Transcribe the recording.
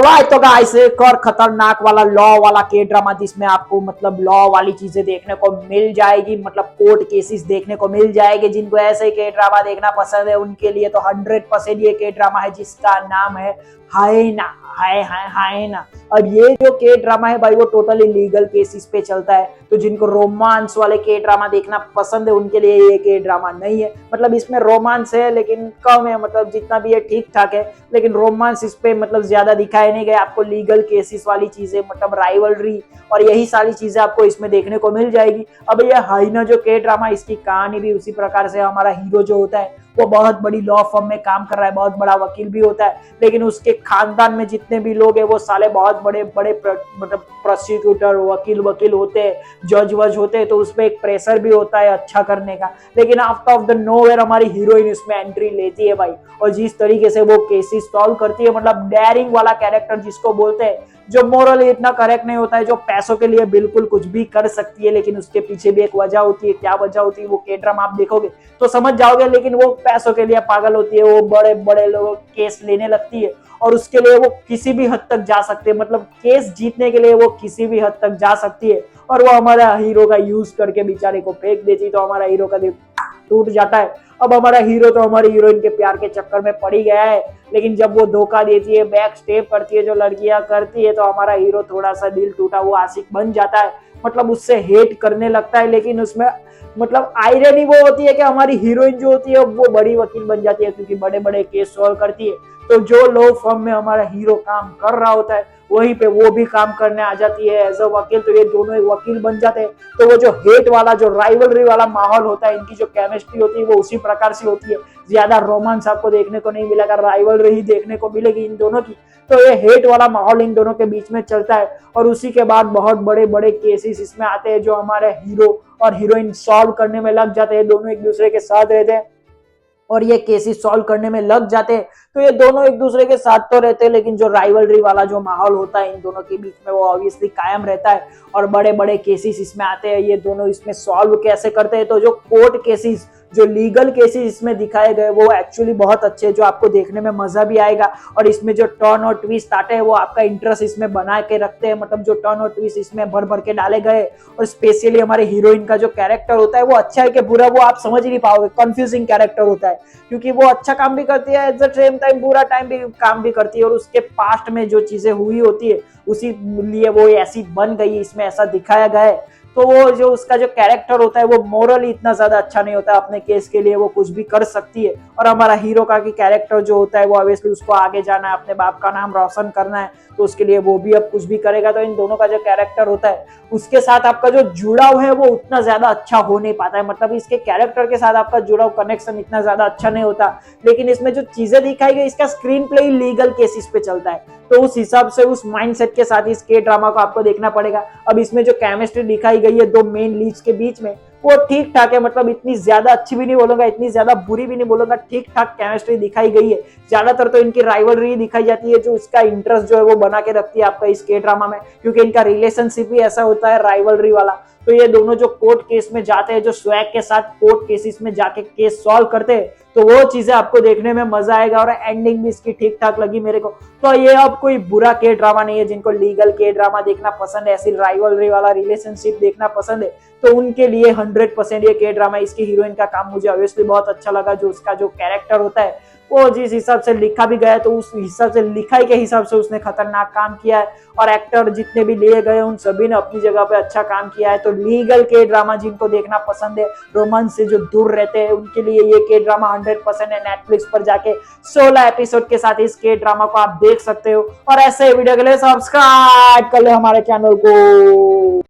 Alright तो guys एक और खतरनाक वाला लॉ वाला के ड्रामा जिसमें आपको मतलब लॉ वाली चीजें देखने को मिल जाएगी, मतलब कोर्ट केसेस देखने को मिल जाएंगे। जिनको ऐसे के ड्रामा देखना पसंद है उनके लिए तो 100% ये के ड्रामा है जिसका नाम है हाइना। हाइना। और ये जो के ड्रामा है भाई वो टोटली लीगल केसेस पे चलता है। तो जिनको रोमांस वाले के ड्रामा देखना पसंद है उनके लिए ये के ड्रामा नहीं है। मतलब इसमें रोमांस है लेकिन कम है, मतलब जितना भी है ठीक ठाक है, लेकिन रोमांस इस पे मतलब ज्यादा दिखाए नहीं गए। आपको लीगल केसेस वाली चीजें मतलब राइवलरी और यही सारी चीजें आपको इसमें देखने को मिल जाएगी। अब ये हाइना जो के ड्रामा, इसकी कहानी भी उसी प्रकार से, हमारा हीरो जो होता है वो बहुत बड़ी लॉ फर्म में काम कर रहा है, बहुत बड़ा वकील भी होता है, लेकिन उसके खानदान में जितने भी लोग हैं वो साले बहुत बड़े बड़े मतलब प्रोसिक्यूटर वकील होते हैं, जज वज होते हैं। तो उसमें एक प्रेशर भी होता है अच्छा करने का। लेकिन आफ्टर ऑफ द नोवेयर हमारी हीरोइन इसमें एंट्री लेती है भाई, और जिस तरीके से वो केसेस सॉल्व करती है, मतलब डेयरिंग वाला कैरेक्टर जिसको बोलते हैं, जो मोरली इतना करेक्ट नहीं होता है, जो पैसों के लिए बिल्कुल कुछ भी कर सकती है, लेकिन उसके पीछे भी एक वजह होती है। क्या वजह होती है वो के ड्रामा आप देखोगे तो समझ जाओगे। लेकिन वो पैसों के लिए पागल होती है, वो बड़े बड़े लोगों केस लेने लगती है और उसके लिए वो किसी भी हद तक जा सकते हैं, मतलब केस जीतने के लिए वो किसी भी हद तक जा सकती है। और वो हमारा हीरो का यूज करके बेचारे को फेंक देती, तो हमारा हीरो का दिल टूट जाता है। अब हमारा हीरो तो हमारी हीरोइन के प्यार के चक्कर में पड़ ही गया है, लेकिन जब वो धोखा देती है, बैक स्टेप करती है जो लड़कियां करती है, तो हमारा हीरो थोड़ा सा दिल टूटा हुआ आशिक बन जाता है, मतलब उससे हेट करने लगता है। लेकिन उसमें मतलब आयरनी वो होती है कि हमारी हीरोइन जो होती है वो बड़ी वकील बन जाती है, क्योंकि बड़े बड़े केस सॉल्व करती है। तो जो लॉ फर्म में हमारा हीरो काम कर रहा होता है वहीं पे वो भी काम करने आ जाती है एज अ वकील, तो ये दोनों एक वकील बन जाते हैं। तो वो जो हेट वाला, जो राइवलरी वाला माहौल होता है, इनकी जो केमिस्ट्री होती है वो उसी प्रकार से होती है। ज्यादा रोमांस आपको देखने को नहीं मिलेगा, राइवलरी ही देखने को मिलेगी इन दोनों की। तो ये हेट वाला माहौल इन दोनों के बीच में चलता है, और उसी के बाद बहुत बड़े बड़े केसेस इसमें आते हैं जो हमारे हीरो और हीरोइन सॉल्व करने में लग जाते हैं। दोनों एक दूसरे के साथ रहते हैं और ये केसेस सॉल्व करने में लग जाते हैं। तो ये दोनों एक दूसरे के साथ तो रहते हैं, लेकिन जो राइवलरी वाला जो माहौल होता है इन दोनों के बीच में वो ऑब्वियसली कायम रहता है, और बड़े बड़े केसेस इसमें आते हैं। ये दोनों इसमें सॉल्व कैसे करते हैं, तो जो कोर्ट केसेस, जो लीगल केसेस इसमें दिखाए गए वो एक्चुअली बहुत अच्छे, जो आपको देखने में मजा भी आएगा। और इसमें जो टर्न और ट्विस्ट आते हैं वो आपका इंटरेस्ट इसमें बना के रखते हैं, मतलब जो टर्न और ट्विस्ट इसमें भर भर के डाले गए। और स्पेशली हमारे हीरोइन का जो कैरेक्टर होता है वो अच्छा है कि बुरा वो आप समझ ही नहीं पाओगे, कंफ्यूजिंग कैरेक्टर होता है, क्योंकि वो अच्छा काम भी करती है एट द सेम टाइम बुरा टाइम भी काम भी करती है। और उसके पास्ट में जो चीजें हुई होती है उसी लिए वो ऐसी बन गई, इसमें ऐसा दिखाया गया है। तो वो जो उसका जो कैरेक्टर होता है वो मोरली इतना ज्यादा अच्छा नहीं होता, अपने केस के लिए वो कुछ भी कर सकती है। और हमारा हीरो का की कैरेक्टर जो होता है वो ऑब्वियसली उसको आगे जाना है, अपने बाप का नाम रोशन करना है, तो उसके लिए वो भी अब कुछ भी करेगा। तो इन दोनों का जो कैरेक्टर होता है उसके साथ आपका जो जुड़ाव है वो उतना ज्यादा अच्छा हो नहीं पाता है, मतलब इसके कैरेक्टर के साथ आपका जुड़ाव कनेक्शन इतना ज्यादा अच्छा नहीं होता। लेकिन इसमें जो चीजें दिखाई गई, इसका स्क्रीन प्ले ही लीगल केसेस पे चलता है, तो उस हिसाब से उस माइंडसेट के साथ इस के ड्रामा को आपको देखना पड़ेगा। अब इसमें जो केमिस्ट्री दिखाई गई है दो मेन लीड्स के बीच में वो ठीक ठाक है, मतलब इतनी ज्यादा अच्छी भी नहीं बोलूंगा, इतनी ज्यादा बुरी भी नहीं बोलूंगा, ठीक ठाक केमिस्ट्री दिखाई गई है। ज्यादातर तो इनकी राइवलरी दिखाई जाती है जो इसका इंटरेस्ट जो है वो बना के रखती है आपका इस के ड्रामा में, क्योंकि इनका रिलेशनशिप भी ऐसा होता है राइवलरी वाला। तो ये दोनों जो कोर्ट केस में जाते हैं, जो स्वैग के साथ कोर्ट केसेस में जाके केस सॉल्व करते हैं, तो वो चीजें आपको देखने में मजा आएगा। और एंडिंग भी इसकी ठीक ठाक लगी मेरे को। तो ये अब कोई बुरा के ड्रामा नहीं है, जिनको लीगल के ड्रामा देखना पसंद है, ऐसी राइवलरी वाला रिलेशनशिप देखना पसंद है, तो उनके लिए 100% ये के ड्रामा। इसकी हीरोइन का काम मुझे ऑब्वियसली बहुत अच्छा लगा, जो उसका जो कैरेक्टर होता है वो जिस हिसाब से लिखा भी गया है तो उस हिसाब से लिखाई के हिसाब से उसने खतरनाक काम किया है। और एक्टर जितने भी लिए गए उन सभी ने अपनी जगह पे अच्छा काम किया है। तो लीगल के ड्रामा जिनको देखना पसंद है, रोमांस से जो दूर रहते हैं, उनके लिए ये के ड्रामा 100% है। नेटफ्लिक्स पर जाके 16 एपिसोड के साथ इस के ड्रामा को आप देख सकते हो। और ऐसे वीडियो के लिए सब्सक्राइब कर लो हमारे चैनल को।